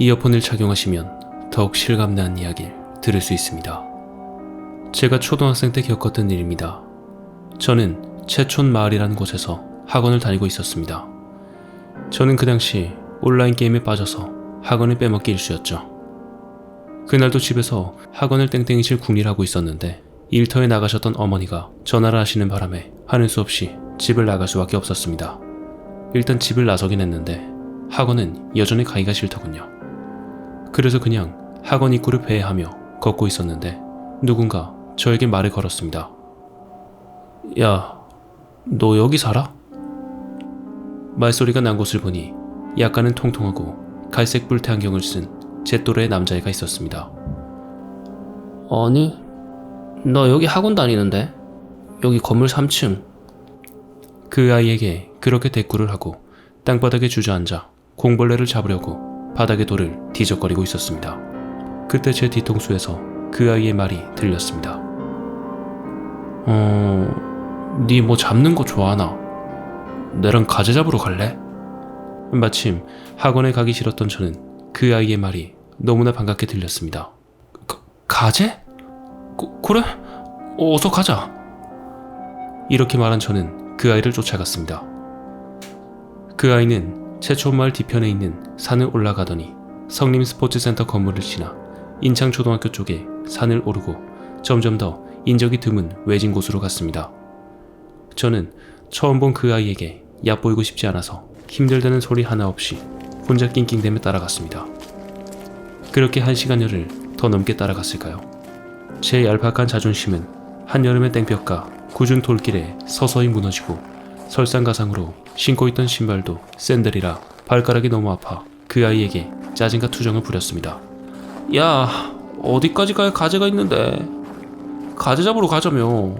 이어폰을 착용하시면 더욱 실감나는 이야기를 들을 수 있습니다. 제가 초등학생 때 겪었던 일입니다. 저는 채촌 마을이라는 곳에서 학원을 다니고 있었습니다. 저는 그 당시 온라인 게임에 빠져서 학원을 빼먹기 일쑤였죠. 그날도 집에서 학원을 땡땡이 칠 궁리를 하고 있었는데 일터에 나가셨던 어머니가 전화를 하시는 바람에 하는 수 없이 집을 나갈 수밖에 없었습니다. 일단 집을 나서긴 했는데 학원은 여전히 가기가 싫더군요. 그래서 그냥 학원 입구를 배회하며 걷고 있었는데 누군가 저에게 말을 걸었습니다. 야, 너 여기 살아? 말소리가 난 곳을 보니 약간은 통통하고 갈색 뿔테 안경을 쓴 제 또래의 남자애가 있었습니다. 아니, 나 여기 학원 다니는데 여기 건물 3층. 그 아이에게 그렇게 대꾸를 하고 땅바닥에 주저앉아 공벌레를 잡으려고 바닥에 돌을 뒤적거리고 있었습니다. 그때 제 뒤통수에서 그 아이의 말이 들렸습니다. 니 뭐 잡는 거 좋아하나? 나랑 가재 잡으러 갈래? 마침 학원에 가기 싫었던 저는 그 아이의 말이 너무나 반갑게 들렸습니다. 가재? 그래? 어서 가자. 이렇게 말한 저는 그 아이를 쫓아갔습니다. 그 아이는 채촌마을 뒤편에 있는 산을 올라가더니 성림 스포츠센터 건물을 지나 인창초등학교 쪽에 산을 오르고 점점 더 인적이 드문 외진 곳으로 갔습니다. 저는 처음 본 그 아이에게 얕보이고 싶지 않아서 힘들다는 소리 하나 없이 혼자 낑낑대며 따라갔습니다. 그렇게 1시간여를 더 넘게 따라갔을까요? 제 얄팍한 자존심은 한여름의 땡볕과 굳은 돌길에 서서히 무너지고 설상가상으로 신고 있던 신발도 샌들이라 발가락이 너무 아파 그 아이에게 짜증과 투정을 부렸습니다. 야, 어디까지 가야 가재가 있는데? 가재 잡으러 가자며.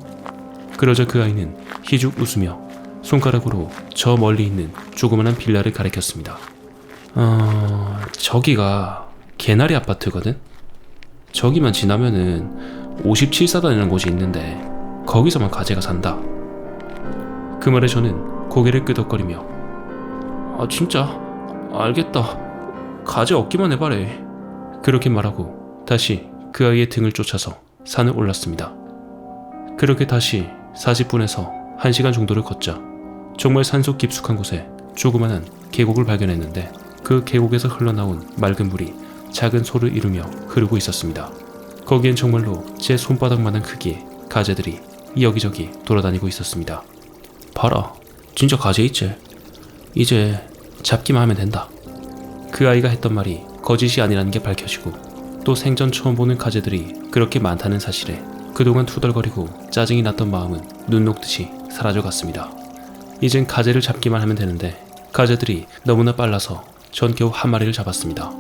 그러자 그 아이는 희죽 웃으며 손가락으로 저 멀리 있는 조그만한 빌라를 가리켰습니다. 저기가 개나리 아파트거든? 저기만 지나면은 57사단이라는 곳이 있는데 거기서만 가재가 산다. 그 말에 저는 고개를 끄덕거리며 진짜? 알겠다. 가재 얻기만 해봐래. 그렇게 말하고 다시 그 아이의 등을 쫓아서 산을 올랐습니다. 그렇게 다시 40분에서 1시간 정도를 걷자 정말 산속 깊숙한 곳에 조그만한 계곡을 발견했는데 그 계곡에서 흘러나온 맑은 물이 작은 소를 이루며 흐르고 있었습니다. 거기엔 정말로 제 손바닥만한 크기의 가재들이 여기저기 돌아다니고 있었습니다. 봐라, 진짜 가재 있지? 이제 잡기만 하면 된다. 그 아이가 했던 말이 거짓이 아니라는 게 밝혀지고 또 생전 처음 보는 가재들이 그렇게 많다는 사실에 그동안 투덜거리고 짜증이 났던 마음은 눈 녹듯이 사라져갔습니다. 이젠 가재를 잡기만 하면 되는데 가재들이 너무나 빨라서 전 겨우 한 마리를 잡았습니다.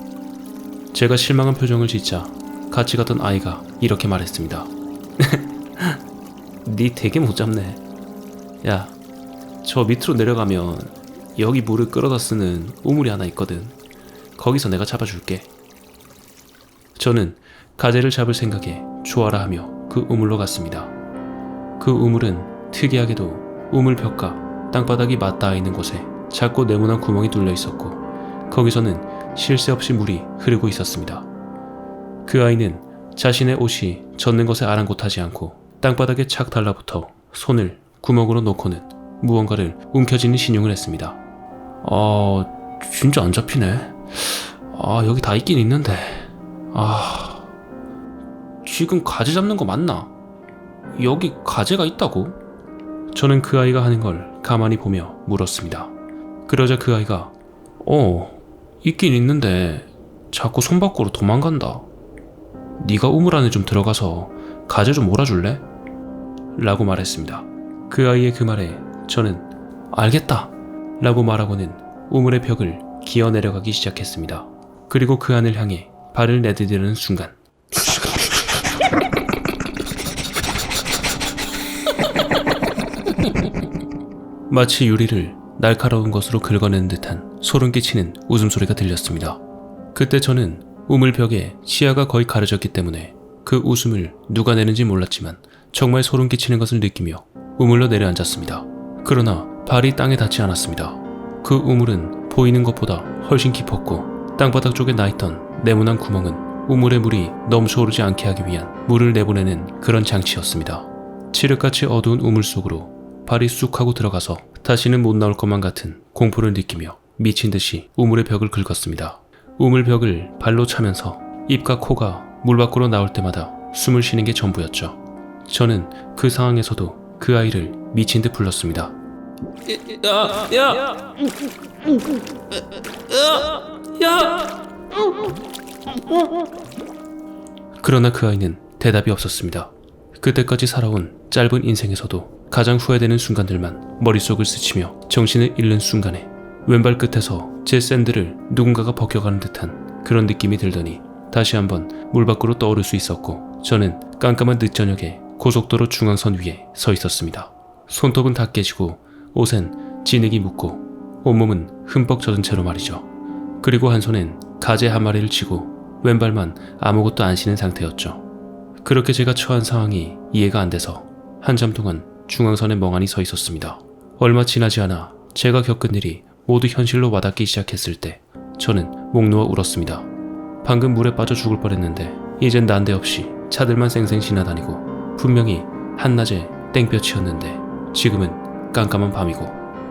제가 실망한 표정을 짓자 같이 갔던 아이가 이렇게 말했습니다. 니 되게 못 잡네. 야, 저 밑으로 내려가면 여기 물을 끌어다 쓰는 우물이 하나 있거든. 거기서 내가 잡아줄게. 저는 가재를 잡을 생각에 좋아라 하며 그 우물로 갔습니다. 그 우물은 특이하게도 우물벽과 땅바닥이 맞닿아 있는 곳에 작고 네모난 구멍이 뚫려 있었고 거기서는 쉴 새 없이 물이 흐르고 있었습니다. 그 아이는 자신의 옷이 젖는 것에 아랑곳하지 않고 땅바닥에 착 달라붙어 손을 구멍으로 놓고는 무언가를 움켜쥐는 신용을 했습니다. 진짜 안 잡히네. 여기 다 있긴 있는데. 지금 가재 잡는 거 맞나? 여기 가재가 있다고? 저는 그 아이가 하는 걸 가만히 보며 물었습니다. 그러자 그 아이가 있긴 있는데 자꾸 손 밖으로 도망간다. 네가 우물 안에 좀 들어가서 가재 좀 몰아줄래? 라고 말했습니다. 그 아이의 그 말에 저는 알겠다 라고 말하고는 우물의 벽을 기어 내려가기 시작했습니다. 그리고 그 안을 향해 발을 내디디는 순간 마치 유리를 날카로운 것으로 긁어내는 듯한 소름 끼치는 웃음소리가 들렸습니다. 그때 저는 우물벽에 시야가 거의 가려졌기 때문에 그 웃음을 누가 내는지 몰랐지만 정말 소름 끼치는 것을 느끼며 우물로 내려앉았습니다. 그러나 발이 땅에 닿지 않았습니다. 그 우물은 보이는 것보다 훨씬 깊었고 땅바닥 쪽에 나있던 네모난 구멍은 우물의 물이 넘쳐오르지 않게 하기 위한 물을 내보내는 그런 장치였습니다. 칠흑같이 어두운 우물 속으로 발이 쑥 하고 들어가서 다시는 못 나올 것만 같은 공포를 느끼며 미친 듯이 우물의 벽을 긁었습니다. 우물 벽을 발로 차면서 입과 코가 물 밖으로 나올 때마다 숨을 쉬는 게 전부였죠. 저는 그 상황에서도 그 아이를 미친 듯 불렀습니다. 그러나 그 아이는 대답이 없었습니다. 그때까지 살아온 짧은 인생에서도 가장 후회되는 순간들만 머릿속을 스치며 정신을 잃는 순간에 왼발 끝에서 제 샌들을 누군가가 벗겨가는 듯한 그런 느낌이 들더니 다시 한번 물 밖으로 떠오를 수 있었고, 저는 깜깜한 늦저녁에 고속도로 중앙선 위에 서 있었습니다. 손톱은 다 깨지고 옷엔 진흙이 묻고 온몸은 흠뻑 젖은 채로 말이죠. 그리고 한 손엔 가재 한 마리를 쥐고 왼발만 아무것도 안 신은 상태였죠. 그렇게 제가 처한 상황이 이해가 안 돼서 한참 동안 중앙선에 멍하니 서 있었습니다. 얼마 지나지 않아 제가 겪은 일이 모두 현실로 와닿기 시작했을 때 저는 목 놓아 울었습니다. 방금 물에 빠져 죽을 뻔했는데 이젠 난데없이 차들만 쌩쌩 지나다니고 분명히 한낮에 땡볕이었는데 지금은 깜깜한 밤이고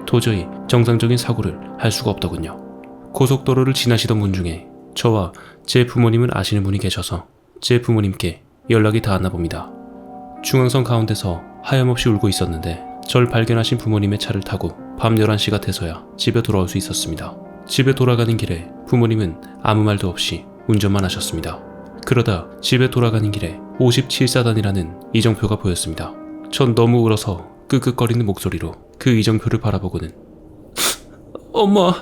도저히 정상적인 사고를 할 수가 없더군요. 고속도로를 지나시던 분 중에 저와 제 부모님을 아시는 분이 계셔서 제 부모님께 연락이 닿았나 봅니다. 중앙선 가운데서 하염없이 울고 있었는데 절 발견하신 부모님의 차를 타고 밤 11시가 돼서야 집에 돌아올 수 있었습니다. 집에 돌아가는 길에 부모님은 아무 말도 없이 운전만 하셨습니다. 그러다 집에 돌아가는 길에 57사단이라는 이정표가 보였습니다. 전 너무 울어서 끄끄거리는 목소리로 그 이정표를 바라보고는 엄마,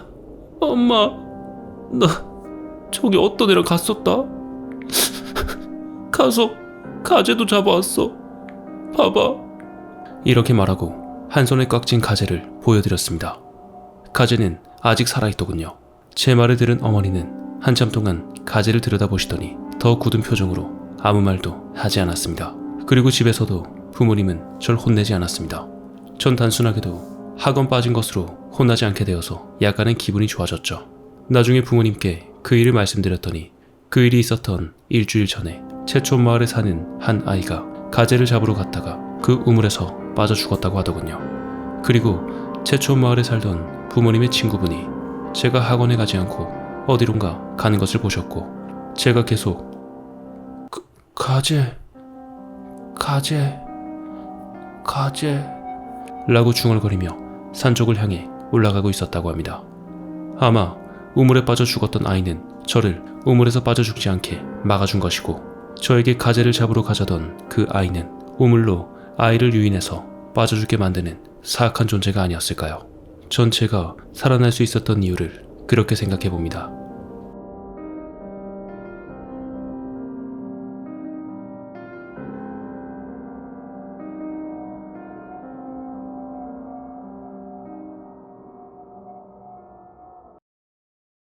나 저기 어떤 애랑 갔었다. 가서 가재도 잡아왔어. 봐봐. 이렇게 말하고 한 손에 꽉 쥔 가재를 보여드렸습니다. 가재는 아직 살아있더군요. 제 말을 들은 어머니는 한참 동안 가재를 들여다보시더니 더 굳은 표정으로 아무 말도 하지 않았습니다. 그리고 집에서도 부모님은 절 혼내지 않았습니다. 전 단순하게도 학원 빠진 것으로 혼나지 않게 되어서 약간은 기분이 좋아졌죠. 나중에 부모님께 그 일을 말씀드렸더니 그 일이 있었던 일주일 전에 채촌 마을에 사는 한 아이가 가재를 잡으러 갔다가 그 우물에서 빠져 죽었다고 하더군요. 그리고 채촌 마을에 살던 부모님의 친구분이 제가 학원에 가지 않고 어디론가 가는 것을 보셨고, 제가 계속 가재 라고 중얼거리며 산쪽을 향해 올라가고 있었다고 합니다. 아마 우물에 빠져 죽었던 아이는 저를 우물에서 빠져 죽지 않게 막아준 것이고, 저에게 가재를 잡으러 가자던 그 아이는 우물로 아이를 유인해서 빠져 죽게 만드는 사악한 존재가 아니었을까요? 전 제가 살아날 수 있었던 이유를 그렇게 생각해 봅니다.